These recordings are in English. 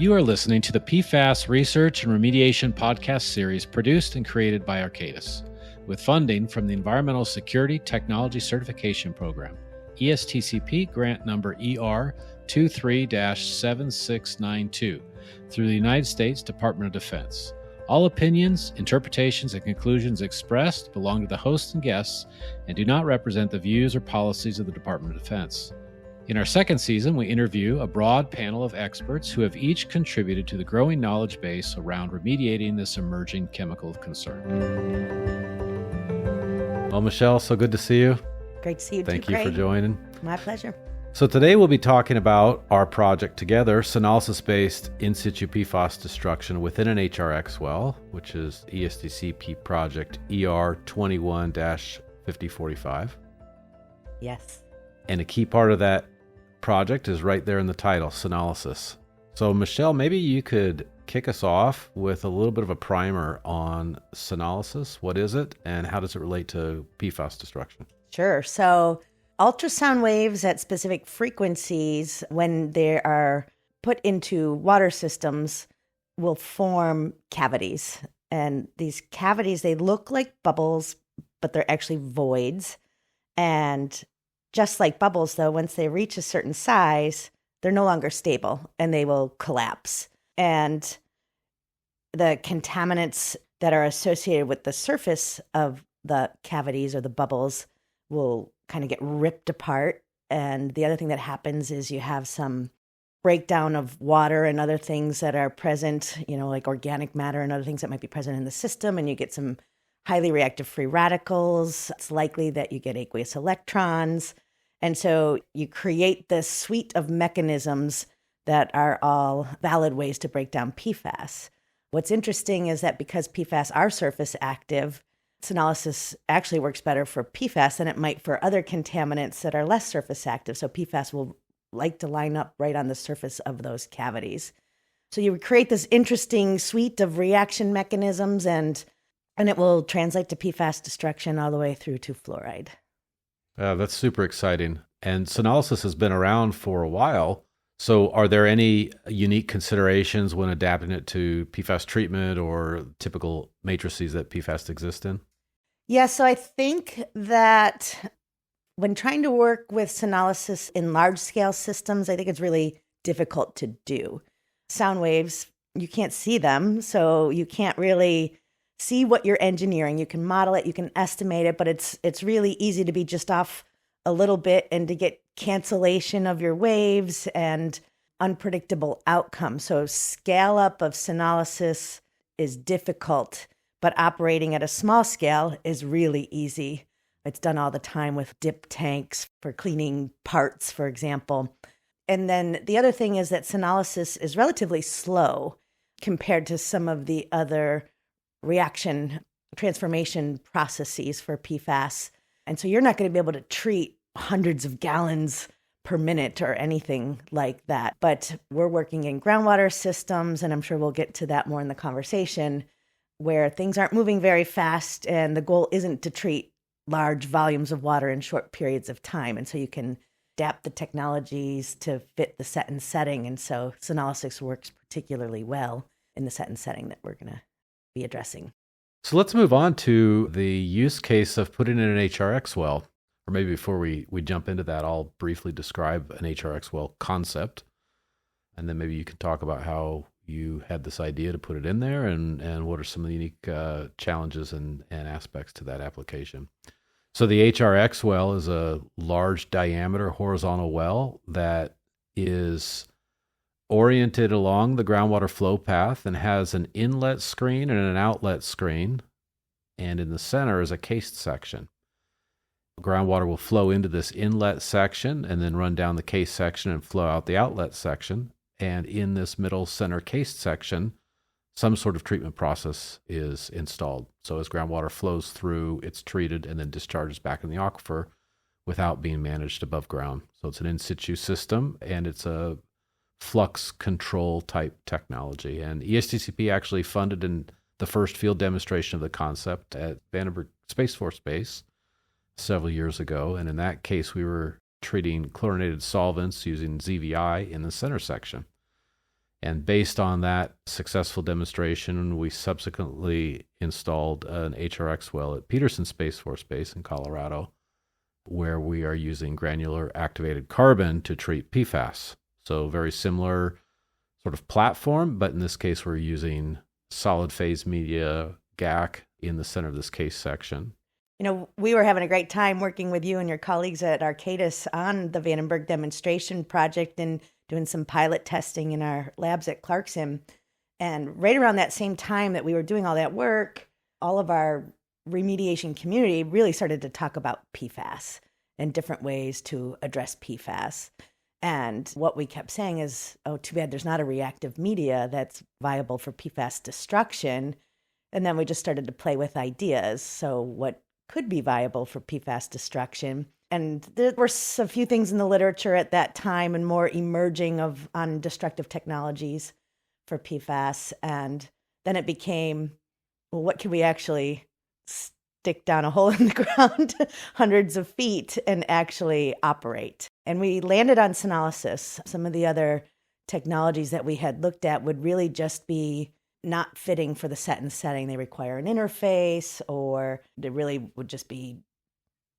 You are listening to the PFAS Research and Remediation podcast series produced and created by Arcadis, with funding from the Environmental Security Technology Certification Program, ESTCP grant number ER 23-7692, through the United States Department of Defense. All opinions, interpretations, and conclusions expressed belong to the hosts and guests and do not represent the views or policies of the Department of Defense. In our second season, we interview a broad panel of experts who have each contributed to the growing knowledge base around remediating this emerging chemical of concern. Well, Michelle, so good to see you. Great to see you too, Thank you for joining. My pleasure. So today we'll be talking about our project together, Sonolysis-Based In-Situ PFAS Destruction within an HRX well, which is ESTCP project ER 21-5045. Yes. And a key part of that project is right there in the title, Sonolysis. So Michelle, maybe you could kick us off with a little bit of a primer on sonolysis. What is it and how does it relate to PFAS destruction? Sure. So ultrasound waves at specific frequencies, when they are put into water systems, will form cavities. And these cavities, they look like bubbles, but they're actually voids. And just like bubbles, though, once they reach a certain size, they're no longer stable and they will collapse. And the contaminants that are associated with the surface of the cavities or the bubbles will kind of get ripped apart. And the other thing that happens is you have some breakdown of water and other things that are present, like organic matter and other things that might be present in the system. And you get some highly reactive free radicals. It's likely that you get aqueous electrons. And so you create this suite of mechanisms that are all valid ways to break down PFAS. What's interesting is that because PFAS are surface active, sonolysis actually works better for PFAS than it might for other contaminants that are less surface active. So PFAS will like to line up right on the surface of those cavities. So you create this interesting suite of reaction mechanisms and it will translate to PFAS destruction all the way through to fluoride. That's super exciting. And sonolysis has been around for a while. So are there any unique considerations when adapting it to PFAS treatment or typical matrices that PFAS exist in? Yeah, so I think that when trying to work with sonolysis in large-scale systems, I think it's really difficult to do. Sound waves, you can't see them, so you can't really see what you're engineering. You can model it, you can estimate it, but it's really easy to be just off a little bit and to get cancellation of your waves and unpredictable outcomes. So scale up of sonolysis is difficult, but operating at a small scale is really easy. It's done all the time with dip tanks for cleaning parts, for example. And then the other thing is that sonolysis is relatively slow compared to some of the other reaction transformation processes for PFAS. And so you're not going to be able to treat hundreds of gallons per minute or anything like that. But we're working in groundwater systems, and I'm sure we'll get to that more in the conversation, where things aren't moving very fast and the goal isn't to treat large volumes of water in short periods of time. And so you can adapt the technologies to fit the set and setting. And so sonolysis works particularly well in the set and setting that we're going to be addressing. So let's move on to the use case of putting in an HRX well. Or maybe before we jump into that, I'll briefly describe an HRX well concept. And then maybe you can talk about how you had this idea to put it in there and what are some of the unique challenges and aspects to that application. So the HRX well is a large diameter horizontal well that is oriented along the groundwater flow path and has an inlet screen and an outlet screen. And in the center is a cased section. Groundwater will flow into this inlet section and then run down the case section and flow out the outlet section. And in this middle center cased section, some sort of treatment process is installed. So as groundwater flows through, it's treated and then discharges back in the aquifer without being managed above ground. So it's an in-situ system and it's a flux control type technology. And ESTCP actually funded in the first field demonstration of the concept at Vandenberg Space Force Base several years ago. And in that case, we were treating chlorinated solvents using ZVI in the center section. And based on that successful demonstration, we subsequently installed an HRX well at Peterson Space Force Base in Colorado, where we are using granular activated carbon to treat PFAS. So very similar sort of platform, but in this case, we're using solid phase media GAC in the center of this case section. You know, we were having a great time working with you and your colleagues at Arcadis on the Vandenberg demonstration project and doing some pilot testing in our labs at Clarkson. And right around that same time that we were doing all that work, all of our remediation community really started to talk about PFAS and different ways to address PFAS. And what we kept saying is, oh, too bad there's not a reactive media that's viable for PFAS destruction. And then we just started to play with ideas. So what could be viable for PFAS destruction? And there were a few things in the literature at that time and more emerging on destructive technologies for PFAS. And then it became, well, what can we actually stick down a hole in the ground hundreds of feet and actually operate? And we landed on Sonolysis. Some of the other technologies that we had looked at would really just be not fitting for the set and setting. They require an interface, or they really would just be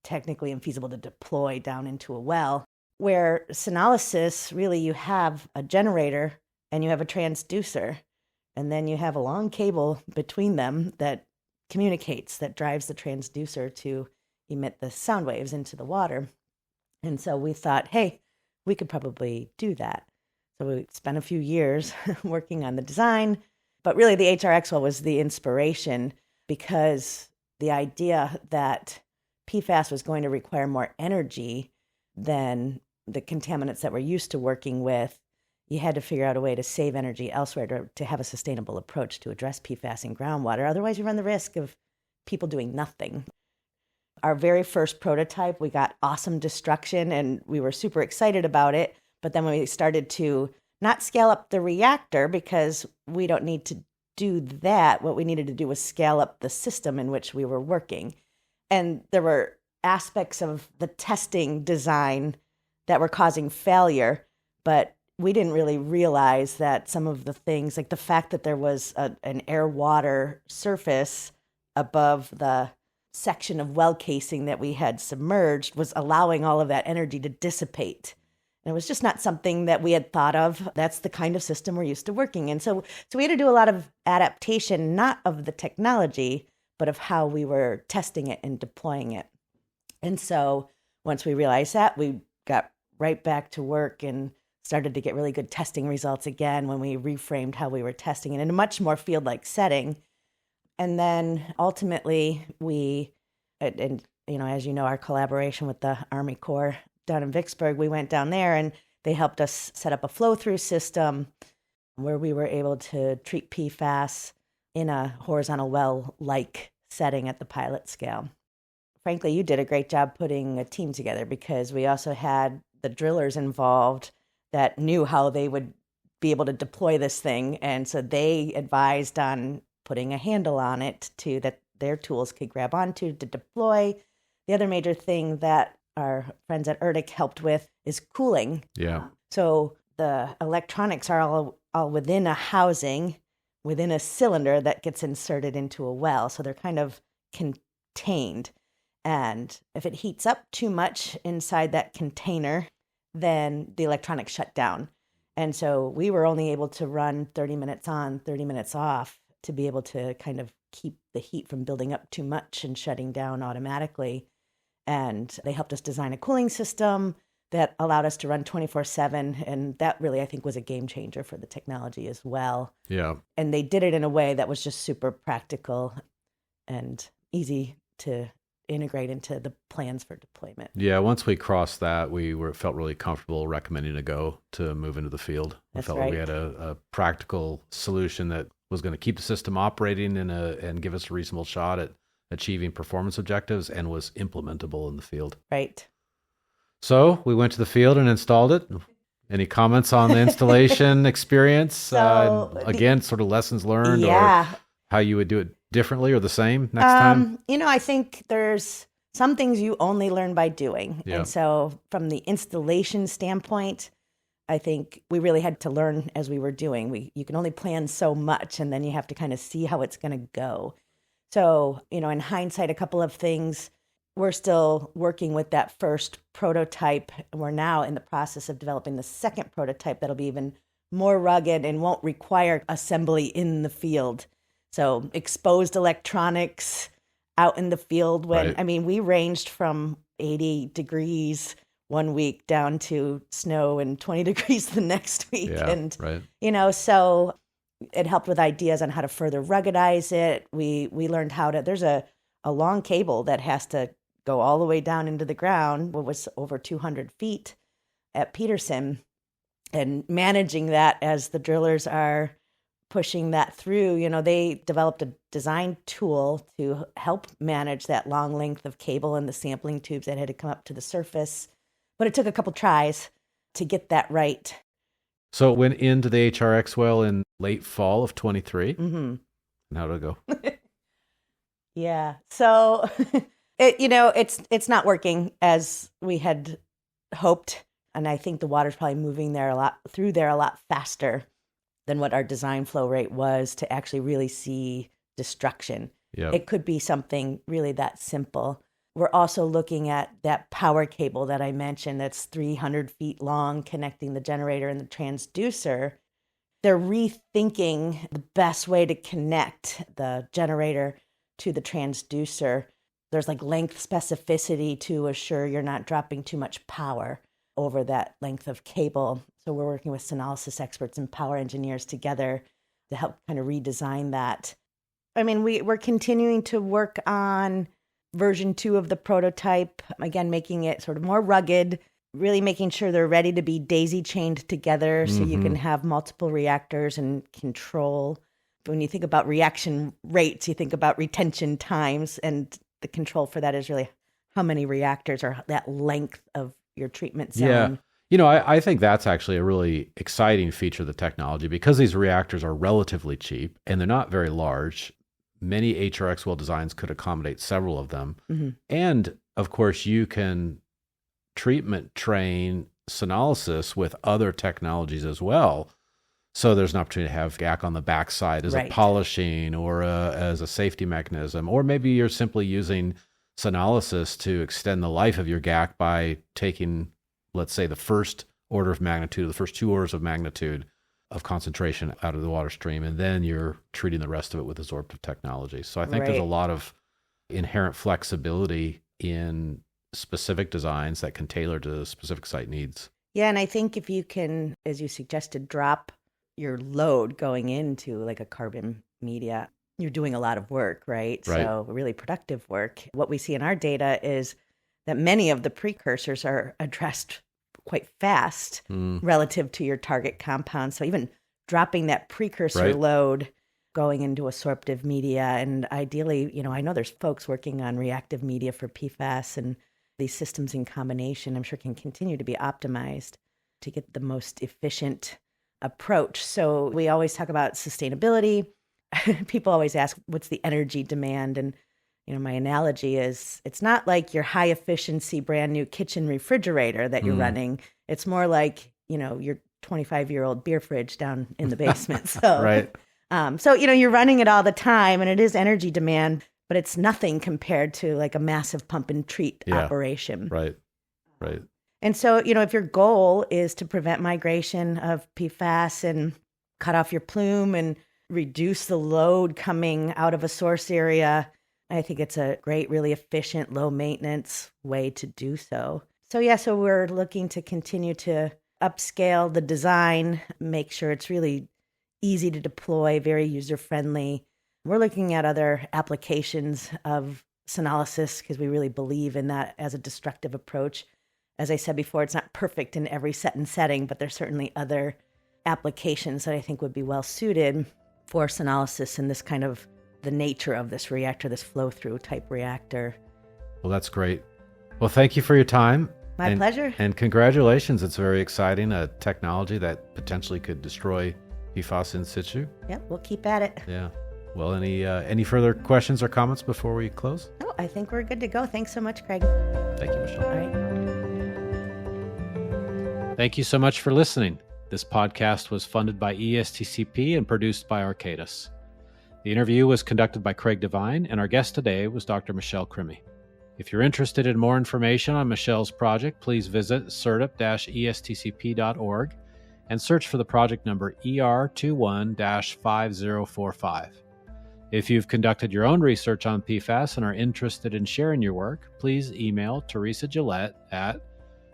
technically infeasible to deploy down into a well. Where Sonolysis, really you have a generator and you have a transducer, and then you have a long cable between them that communicates, that drives the transducer to emit the sound waves into the water. And so we thought, hey, we could probably do that. So we spent a few years working on the design, but really the HRX Well was the inspiration, because the idea that PFAS was going to require more energy than the contaminants that we're used to working with. You had to figure out a way to save energy elsewhere to have a sustainable approach to address PFAS in groundwater. Otherwise, you run the risk of people doing nothing. Our very first prototype, we got awesome destruction and we were super excited about it. But then when we started to not scale up the reactor, because we don't need to do that, what we needed to do was scale up the system in which we were working. And there were aspects of the testing design that were causing failure, but we didn't really realize that some of the things, like the fact that there was an air-water surface above the section of well casing that we had submerged, was allowing all of that energy to dissipate. And it was just not something that we had thought of. That's the kind of system we're used to working in. So we had to do a lot of adaptation, not of the technology, but of how we were testing it and deploying it. And so once we realized that, we got right back to work and started to get really good testing results again when we reframed how we were testing it in a much more field-like setting. And then ultimately and you know, as you know, our collaboration with the Army Corps down in Vicksburg, we went down there and they helped us set up a flow-through system where we were able to treat PFAS in a horizontal well-like setting at the pilot scale. Frankly, you did a great job putting a team together, because we also had the drillers involved that knew how they would be able to deploy this thing. And so they advised on putting a handle on it that their tools could grab onto to deploy. The other major thing that our friends at ERDIC helped with is cooling. Yeah. So the electronics are all within a housing, within a cylinder that gets inserted into a well. So they're kind of contained. And if it heats up too much inside that container, then the electronics shut down. And so we were only able to run 30 minutes on, 30 minutes off to be able to kind of keep the heat from building up too much and shutting down automatically. And they helped us design a cooling system that allowed us to run 24/7. And that really, I think, was a game changer for the technology as well. Yeah. And they did it in a way that was just super practical and easy to integrate into the plans for deployment. Yeah, once we crossed that, felt really comfortable recommending to move into the field. That's we felt like we had a practical solution that was going to keep the system operating and give us a reasonable shot at achieving performance objectives and was implementable in the field. Right. So we went to the field and installed it. Any comments on the installation experience? Again, sort of lessons learned, or how you would do it differently or the same next time? You know, I think there's some things you only learn by doing. Yeah. And so from the installation standpoint, I think we really had to learn as we were doing. You can only plan so much, and then you have to kind of see how it's going to go. So, in hindsight, a couple of things, we're still working with that first prototype. We're now in the process of developing the second prototype that'll be even more rugged and won't require assembly in the field. So exposed electronics out in the field when, Right. we ranged from 80 degrees one week down to snow and 20 degrees the next week. Yeah, And, right. So it helped with ideas on how to further ruggedize it. We learned there's a long cable that has to go all the way down into the ground, what was over 200 feet at Peterson, and managing that as the drillers are pushing that through. They developed a design tool to help manage that long length of cable and the sampling tubes that had to come up to the surface. But it took a couple tries to get that right. So it went into the HRX well in late fall of 23. Mm-hmm. And how did it go? Yeah. So, it's not working as we had hoped. And I think the water's probably moving through there a lot faster than what our design flow rate was to actually really see destruction. Yeah. It could be something really that simple. We're also looking at that power cable that I mentioned that's 300 feet long, connecting the generator and the transducer. They're rethinking the best way to connect the generator to the transducer. There's length specificity to assure you're not dropping too much power over that length of cable. So we're working with Sonolysis experts and power engineers together to help kind of redesign that. We're continuing to work on version 2 of the prototype, again, making it sort of more rugged, really making sure they're ready to be daisy chained together so you can have multiple reactors and control. When you think about reaction rates, you think about retention times, and the control for that is really how many reactors or that length of your treatment zone. Yeah. I think that's actually a really exciting feature of the technology because these reactors are relatively cheap and they're not very large. Many HRX well designs could accommodate several of them. Mm-hmm. And of course, you can treatment train Sonolysis with other technologies as well. So there's an opportunity to have GAC on the backside as a polishing or as a safety mechanism, or maybe you're simply using Sonolysis to extend the life of your GAC by taking, let's say, the first order of magnitude, the first 2 orders of magnitude of concentration out of the water stream, and then you're treating the rest of it with absorptive technology. So I think there's a lot of inherent flexibility in specific designs that can tailor to specific site needs. Yeah, and I think if you can, as you suggested, drop your load going into a carbon media, you're doing a lot of work, right? So really productive work. What we see in our data is that many of the precursors are addressed quite fast relative to your target compound. So even dropping that precursor load going into absorptive media, and ideally, I know there's folks working on reactive media for PFAS, and these systems in combination, I'm sure, can continue to be optimized to get the most efficient approach. So we always talk about sustainability. People always ask, what's the energy demand? And my analogy is it's not like your high efficiency brand new kitchen refrigerator that you're running. It's more like, your 25-year-old beer fridge down in the basement. So, you're running it all the time, and it is energy demand, but it's nothing compared to a massive pump and treat operation. Right. And so, if your goal is to prevent migration of PFAS and cut off your plume and reduce the load coming out of a source area, I think it's a great, really efficient, low maintenance way to do so. So we're looking to continue to upscale the design, make sure it's really easy to deploy, very user-friendly. We're looking at other applications of Sonolysis because we really believe in that as a destructive approach. As I said before, it's not perfect in every set and setting, but there's certainly other applications that I think would be well suited for Sonolysis and this kind of the nature of this reactor, this flow-through type reactor. Well, that's great. Well, thank you for your time. My pleasure. And congratulations. It's very exciting, a technology that potentially could destroy PFAS in situ. Yep, we'll keep at it. Yeah. Well, any further questions or comments before we close? No, I think we're good to go. Thanks so much, Craig. Thank you, Michelle. All right. Thank you so much for listening. This podcast was funded by ESTCP and produced by Arcadis. The interview was conducted by Craig Devine, and our guest today was Dr. Michelle Crimi. If you're interested in more information on Michelle's project, please visit certup-estcp.org and search for the project number ER21-5045. If you've conducted your own research on PFAS and are interested in sharing your work, please email Teresa Gillette at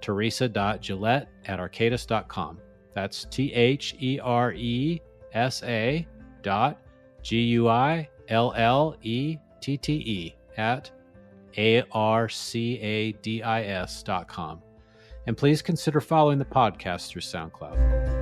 teresa.gillette@arcadis.com. That's THERESA.GUILLETTE at ARCADIS.com. And please consider following the podcast through SoundCloud.